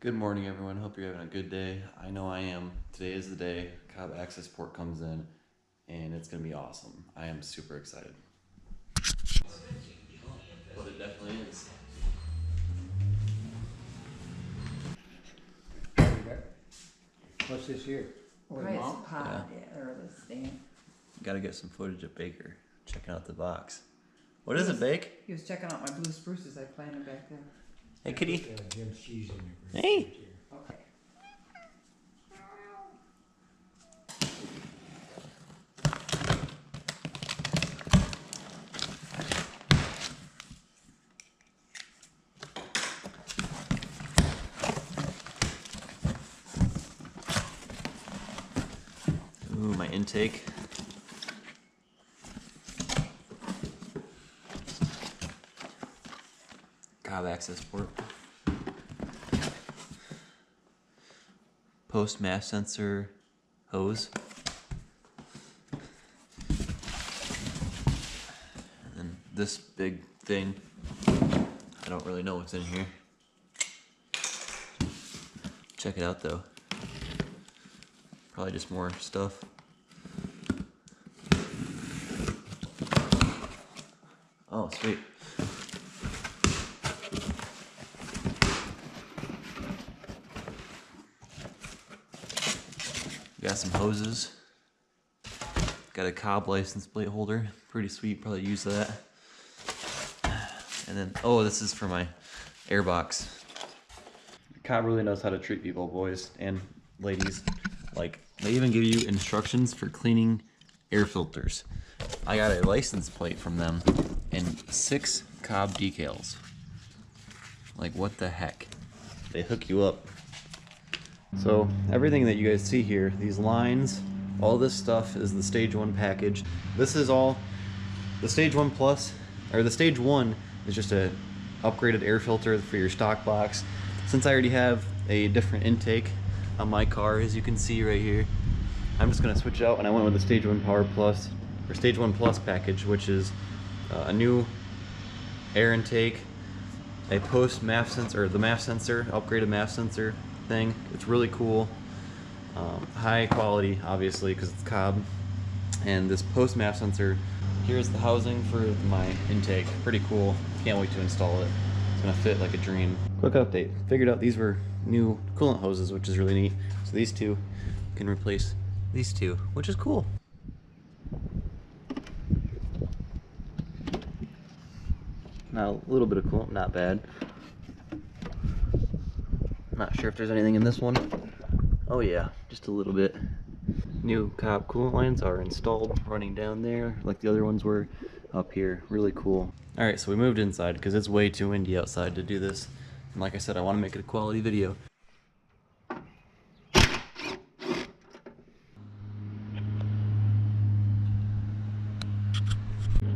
Good morning, everyone. Hope you're having a good day. I know I am. Today is the day Cobb access port comes in, and it's gonna be awesome. I am super excited. But it definitely is. What's this here? Probably it's pod or the stand. Gotta get some footage of Baker checking out the box. What is it, Bake? He was checking out my blue spruces I planted back there. Hey, kitty. Jim's cheese in there. Hey. Okay. Ooh, my intake. Cobb access port. Post mass sensor hose. And this big thing, I don't really know what's in here. Check it out though. Probably just more stuff. Oh, sweet. Got some hoses. Got a Cobb license plate holder. Pretty sweet, probably use that. And then, oh, this is for my air box. Cobb really knows how to treat people, boys and ladies. Like, they even give you instructions for cleaning air filters. I got a license plate from them and 6 Cobb decals. Like, what the heck? They hook you up. So everything that you guys see here, these lines, all this stuff is the stage 1 package. This is all the stage 1 plus, or the stage 1 is just a upgraded air filter for your stock box. Since I already have a different intake on my car, as you can see right here, I'm just gonna switch out, and I went with the stage 1 power plus, or stage 1 plus package, which is a new air intake, a post MAF sensor, or the MAF sensor, upgraded MAF sensor thing. It's really cool, high quality obviously because it's Cobb, and this post MAF sensor. Here's the housing for my intake. Pretty cool. Can't wait to install it. It's gonna fit like a dream. Quick update, figured out these were new coolant hoses, which is really neat. So these two can replace these two, which is cool. Now a little bit of coolant, not bad. Not sure if there's anything in this one. Oh yeah, just a little bit. New Cobb coolant lines are installed, running down there like the other ones were up here. Really cool. Alright, so we moved inside because it's way too windy outside to do this. And like I said, I want to make it a quality video.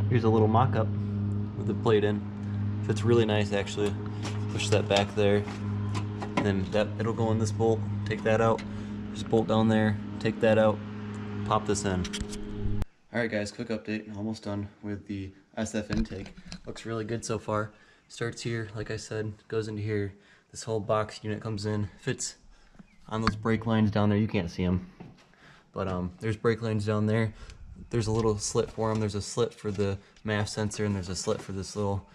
Here's a little mock-up with the plate in. Fits really nice actually. Push that back there. And then that it'll go in this bolt. Take that out. There's a bolt down there. Take that out. Pop this in. Alright guys, quick update. Almost done with the SF intake. Looks really good so far. Starts here, like I said, goes into here. This whole box unit comes in, fits on those brake lines down there. You can't see them, but there's brake lines down there. There's a little slit for them. There's a slit for the MAF sensor, and there's a slit for this little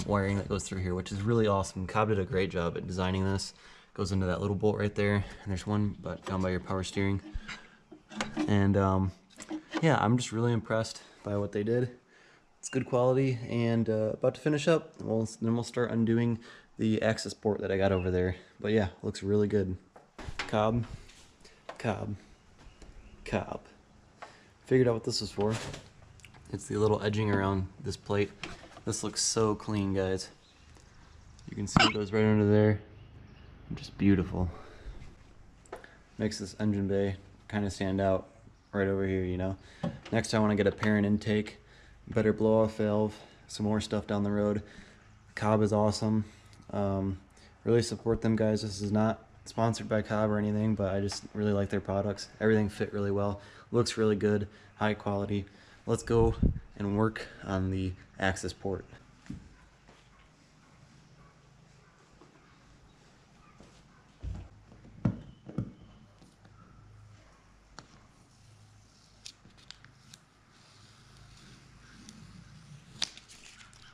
wiring that goes through here, which is really awesome. Cobb did a great job at designing this. Goes into that little bolt right there, and there's one down by your power steering. And yeah, I'm just really impressed by what they did. It's good quality, and about to finish up. Then we'll start undoing the access port that I got over there. But yeah, looks really good. Cobb, Cobb, Cobb. Figured out what this was for. It's the little edging around this plate. This looks so clean, guys. You can see it goes right under there. Just beautiful. Makes this engine bay kind of stand out right over here, you know. Next I want to get a parent intake, better blow off valve, some more stuff down the road. Cobb is awesome. Really support them, guys. This is not sponsored by Cobb or anything, but I just really like their products. Everything fit really well, looks really good, high quality. Let's go and work on the access port.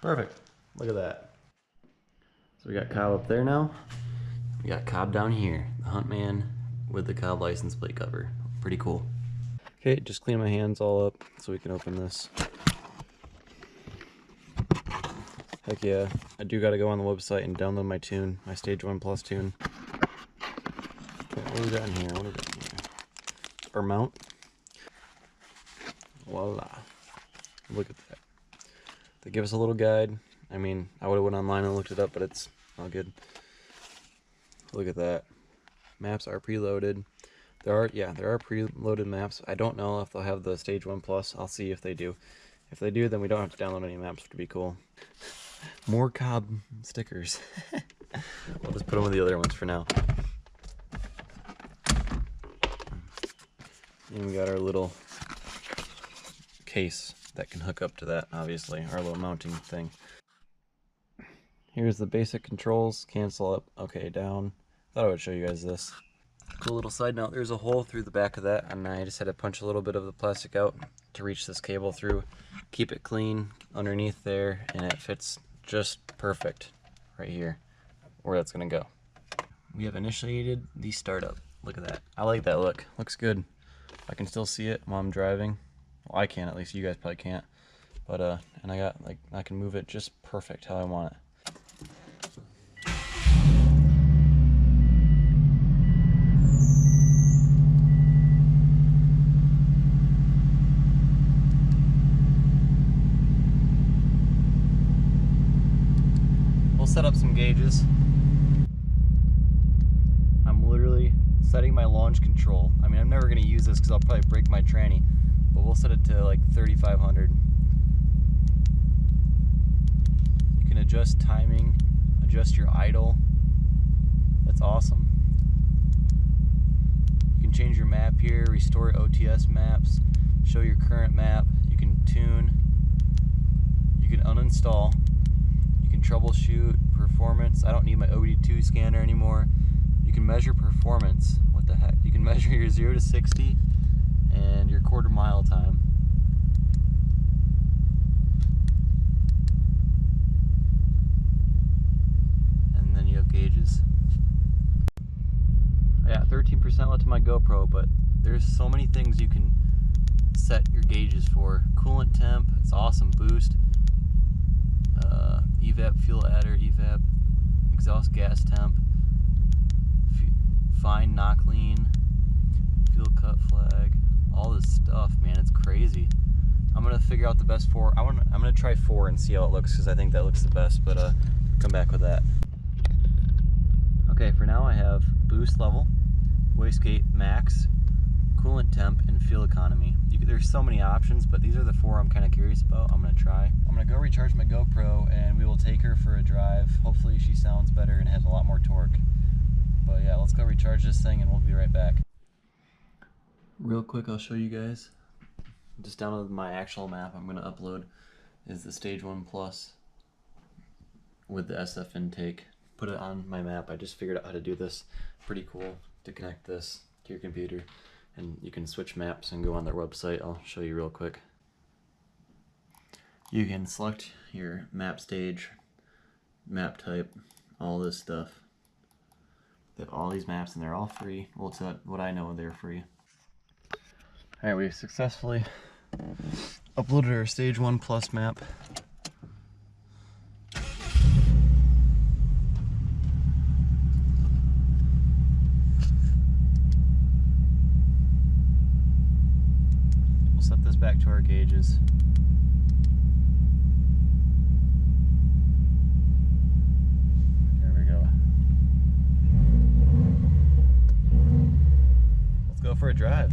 Perfect. Look at that. So we got Cobb up there now. We got Cobb down here. The Huntman with the Cobb license plate cover. Pretty cool. Okay, just clean my hands all up so we can open this. Heck yeah. I do gotta go on the website and download my tune, my Stage 1 Plus tune. Okay, what do we got in here? What do we got in here? Our mount. Voila. Look at that. They give us a little guide. I mean, I would have went online and looked it up, but it's all good. Look at that. Maps are preloaded. There are preloaded maps. I don't know if they'll have the Stage 1 Plus. I'll see if they do. If they do, then we don't have to download any maps, which would be cool. More Cobb stickers. We'll just put them with the other ones for now. And we got our little case that can hook up to that, obviously, our little mounting thing. Here's the basic controls. Cancel up, okay, down. Thought I would show you guys this. Cool little side note, there's a hole through the back of that, and I just had to punch a little bit of the plastic out to reach this cable through. Keep it clean underneath there, and it fits just perfect right here where that's gonna go. We have initiated the startup. Look at that. I like that look. Looks good. I can still see it while I'm driving. Well, I can, at least you guys probably can't. But and I can move it just perfect how I want it. Set up some gauges. I'm literally setting my launch control. I mean, I'm never going to use this because I'll probably break my tranny, but we'll set it to like 3,500. You can adjust timing, adjust your idle. That's awesome. You can change your map here, restore OTS maps, show your current map. You can tune, you can uninstall. Troubleshoot, performance. I don't need my OBD2 scanner anymore. You can measure performance. What the heck? You can measure your 0 to 60 and your quarter mile time. And then you have gauges. I got 13% left to my GoPro, but there's so many things you can set your gauges for. Coolant temp, it's awesome. Boost. Evap fuel adder, evap, exhaust gas temp, fine knock lean, fuel cut flag, all this stuff, man, it's crazy. I'm gonna figure out the best four. I'm gonna try 4 and see how it looks because I think that looks the best, but come back with that. Okay, for now I have boost level, wastegate max, coolant temp, and fuel economy. There's so many options, but these are the 4 I'm kind of curious about. I'm gonna try. I'm gonna go recharge my GoPro and we will take her for a drive. Hopefully she sounds better and has a lot more torque. But yeah, let's go recharge this thing and we'll be right back. Real quick, I'll show you guys. Just downloaded my actual map I'm gonna upload. Is the Stage 1 Plus with the SF intake. Put it on my map. I just figured out how to do this. Pretty cool to connect this to your computer. And you can switch maps and go on their website. I'll show you real quick. You can select your map stage, map type, all this stuff. They have all these maps and they're all free. Well, to what I know, they're free. Alright, we've successfully uploaded our Stage 1 Plus map. Set this back to our gauges. There we go. Let's go for a drive.